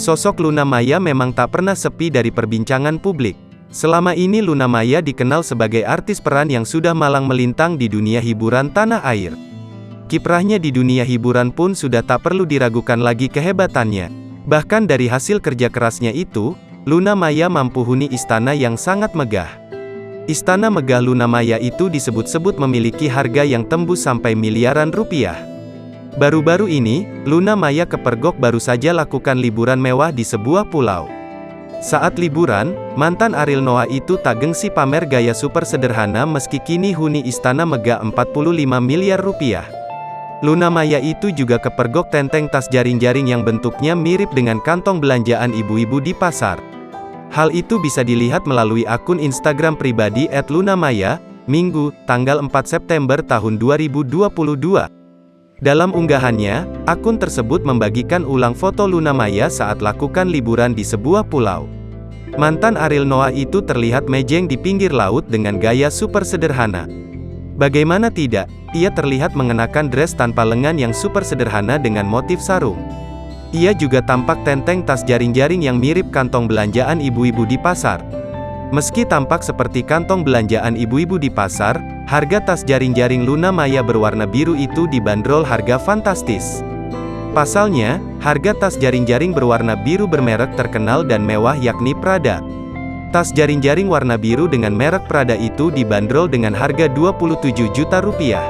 Sosok Luna Maya memang tak pernah sepi dari perbincangan publik. Selama ini Luna Maya dikenal sebagai artis peran yang sudah malang melintang di dunia hiburan tanah air. Kiprahnya di dunia hiburan pun sudah tak perlu diragukan lagi kehebatannya. Bahkan dari hasil kerja kerasnya itu, Luna Maya mampu huni istana yang sangat megah. Istana megah Luna Maya itu disebut-sebut memiliki harga yang tembus sampai miliaran rupiah. Baru-baru ini, Luna Maya kepergok baru saja lakukan liburan mewah di sebuah pulau. Saat liburan, mantan Ariel Noah itu tak gengsi pamer gaya super sederhana meski kini huni istana megah 45 miliar rupiah. Luna Maya itu juga kepergok tenteng tas jaring-jaring yang bentuknya mirip dengan kantong belanjaan ibu-ibu di pasar. Hal itu bisa dilihat melalui akun Instagram pribadi @lunamaya, Minggu, tanggal 4 September tahun 2022. Dalam unggahannya, akun tersebut membagikan ulang foto Luna Maya saat lakukan liburan di sebuah pulau. Mantan Ariel Noah itu terlihat mejeng di pinggir laut dengan gaya super sederhana. Bagaimana tidak, ia terlihat mengenakan dress tanpa lengan yang super sederhana dengan motif sarung. Ia juga tampak tenteng tas jaring-jaring yang mirip kantong belanjaan ibu-ibu di pasar. Meski tampak seperti kantong belanjaan ibu-ibu di pasar, harga tas jaring-jaring Luna Maya berwarna biru itu dibanderol harga fantastis. Pasalnya, harga tas jaring-jaring berwarna biru bermerek terkenal dan mewah yakni Prada. Tas jaring-jaring warna biru dengan merek Prada itu dibanderol dengan harga 27 juta rupiah.